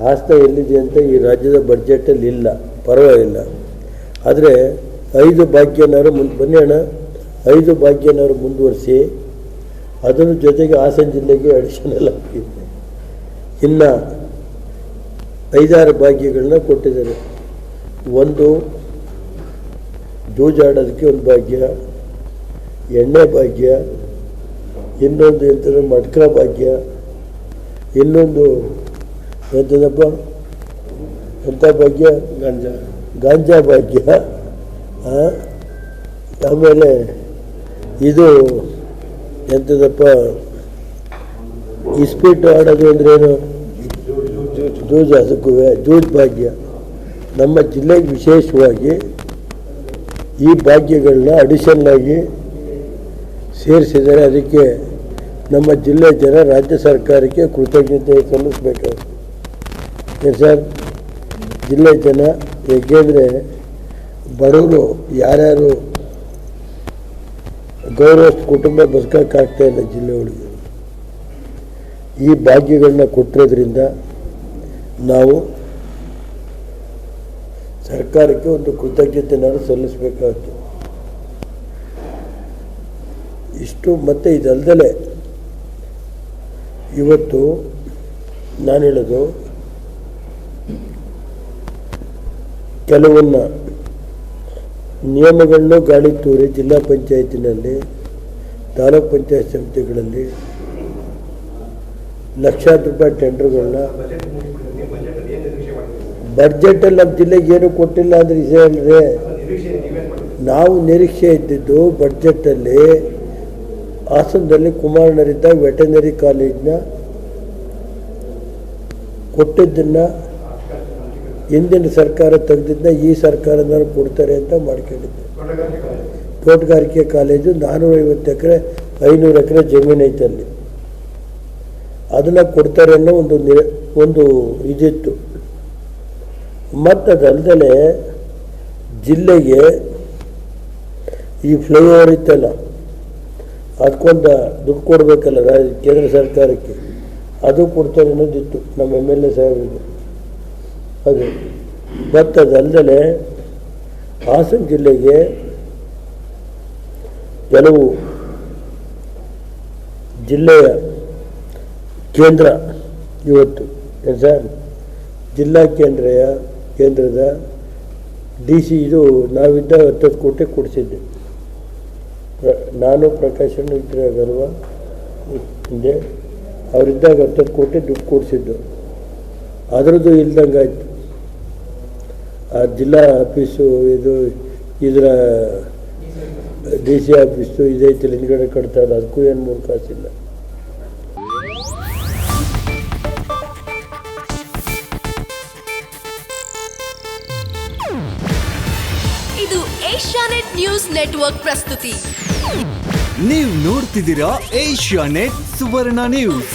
ಆಸ್ತಿ ಎಲ್ಲಿದೆ ಅಂತ ಈ ರಾಜ್ಯದ ಬಡ್ಜೆಟಲ್ಲಿ ಇಲ್ಲ, ಪರವಾಗಿಲ್ಲ. ಆದರೆ 5 ಭಾಗ್ಯನವರು ಬನ್ನಿ ಅಣ್ಣ, 5 ಭಾಗ್ಯನವರು ಮುಂದುವರಿಸಿ ಅದರ ಜೊತೆಗೆ ಹಾಸನ ಜಿಲ್ಲೆಗೆ ಅಡಿಷನಲ್ ಆಗಿದೆ. ಇನ್ನು 5-6 ಭಾಗ್ಯಗಳನ್ನ ಕೊಟ್ಟಿದ್ದಾರೆ. ಒಂದು ಜೂಜಾಡೋದಕ್ಕೆ ಒಂದು ಭಾಗ್ಯ, ಎಣ್ಣೆ ಭಾಗ್ಯ, ಇನ್ನೊಂದು ಎಂಥದ್ದು ಮಡ್ಕ ಭಾಗ್ಯ, ಇನ್ನೊಂದು ಎಂಥದಪ್ಪ ಎಂಥ ಭಾಗ್ಯ, ಗಾಂಜಾ ಭಾಗ್ಯ, ಆಮೇಲೆ ಇದು ಎಂಥದಪ್ಪ ಇಸ್ಪೀಟು ಆಡೋದು ಅಂದ್ರೇನು, ಜೂಜ್, ಅದಕ್ಕೂ ಜೂಜ್ ಭಾಗ್ಯ. ನಮ್ಮ ಜಿಲ್ಲೆಗೆ ವಿಶೇಷವಾಗಿ ಈ ಭಾಗ್ಯಗಳನ್ನ ಅಡಿಷನಲ್ ಆಗಿ ಸೇರಿಸಿದ್ದಾರೆ. ಅದಕ್ಕೆ ನಮ್ಮ ಜಿಲ್ಲೆ ಜನ ರಾಜ್ಯ ಸರ್ಕಾರಕ್ಕೆ ಕೃತಜ್ಞತೆ ಸಲ್ಲಿಸಬೇಕಾಗುತ್ತೆ. ಸರ್, ಜಿಲ್ಲೆ ಜನ ಏಕೆಂದರೆ ಬಡವರು ಯಾರ್ಯಾರು ಗೌರವಸ್ಥ ಕುಟುಂಬ ಬದುಕೋಕ್ಕಾಗ್ತಾ ಇಲ್ಲ ಜಿಲ್ಲೆ ಒಳಗೆ. ಈ ಭಾಗ್ಯಗಳನ್ನ ಕೊಟ್ಟಿರೋದ್ರಿಂದ ನಾವು ಸರ್ಕಾರಕ್ಕೆ ಒಂದು ಕೃತಜ್ಞತೆಯನ್ನು ಸಲ್ಲಿಸಬೇಕಾಗುತ್ತೆ. ಇಷ್ಟು ಮತ್ತು ಇದಲ್ದಲೇ ಇವತ್ತು ನಾನು ಹೇಳೋದು, ಕೆಲವನ್ನ ನಿಯಮಗಳನ್ನು ಗಾಳಿ ತೂರಿ ಜಿಲ್ಲಾ ಪಂಚಾಯತಿನಲ್ಲಿ, ತಾಲೂಕು ಪಂಚಾಯತ್ ಸಮಿತಿಗಳಲ್ಲಿ ಲಕ್ಷಾಂತರ ರೂಪಾಯಿ ಟೆಂಡರ್ಗಳನ್ನ ಬಡ್ಜೆಟಲ್ಲಿ ನಮ್ಮ ಜಿಲ್ಲೆಗೆ ಏನೂ ಕೊಟ್ಟಿಲ್ಲ ಅಂದರೆ ಇದೇ ಅಲ್ಲದೆ. ನಾವು ನಿರೀಕ್ಷೆ ಇದ್ದಿದ್ದು ಬಡ್ಜೆಟಲ್ಲಿ ಹಾಸನದಲ್ಲಿ ಕುಮಾರಣ್ಣರಿದ್ದಾಗ ವೆಟರ್ನರಿ ಕಾಲೇಜ್ನ ಕೊಟ್ಟಿದ್ದನ್ನು ಹಿಂದಿನ ಸರ್ಕಾರ ತೆಗೆದಿದ್ದನ್ನ ಈ ಸರ್ಕಾರದವರು ಕೊಡ್ತಾರೆ ಅಂತ ಮಾಡ್ಕೊಂಡಿದ್ದೆ. ತೋಟಗಾರಿಕೆ ಕಾಲೇಜು 450 ಎಕರೆ 500 ಎಕರೆ ಜಮೀನು ಐತಲ್ಲಿ, ಅದನ್ನು ಕೊಡ್ತಾರೆ ಅನ್ನೋ ಒಂದು ಇದಿತ್ತು. ಮತ್ತು ಅದಲ್ಲದೆ ಜಿಲ್ಲೆಗೆ ಈ ಫ್ಲೈಓವರ್ ಇತ್ತಲ್ಲ, ಅದಕ್ಕೊಂದು ದುಡ್ಡು ಕೊಡಬೇಕಲ್ಲ ಕೇಂದ್ರ ಸರ್ಕಾರಕ್ಕೆ, ಅದು ಕೊಡ್ತಾರೆ ಅನ್ನೋದಿತ್ತು ನಮ್ಮ MLA ಸಾಹೇಬರಿಗೆ. ಅದು ಮತ್ತು ಅದಲ್ಲದೆ ಹಾಸನ ಜಿಲ್ಲೆಗೆ ಕೆಲವು ಜಿಲ್ಲೆಯ ಕೇಂದ್ರ ಇವತ್ತು ಸರ್ ಜಿಲ್ಲಾ ಕೇಂದ್ರದ DC ಇದು ನಾವಿದ್ದ 10 ಕೋಟಿ ಕೊಡಿಸಿದ್ದೆ. ನಾನು ಪ್ರಕಾಶನ್ ಇದ್ರಾಗಲ್ವ ಹಿಂದೆ ಅವರಿದ್ದಾಗ 10 ಕೋಟಿ ದುಡ್ಡು ಕೊಡಿಸಿದ್ದು, ಅದರದ್ದು ಇಲ್ದಂಗಾಯ್ತು. ಆ ಜಿಲ್ಲಾ ಆಫೀಸು ಇದರ DC ಆಫೀಸು ಇದೈತಿಲ್ಲ, ಹಿಂದ್ಗಡೆ ಕಟ್ತಾರೆ, ಅದಕ್ಕೂ ಏನು 3 ಕಾಸಿಲ್ಲ. ಇದು ಏಷ್ಯಾನೆಟ್ ನ್ಯೂಸ್ ನೆಟ್ವರ್ಕ್ ಪ್ರಸ್ತುತಿ. ನೀವು ನೋಡ್ತಿದ್ದೀರಾ ಏಷ್ಯಾನೆಟ್ ಸುವರ್ಣ ನ್ಯೂಸ್.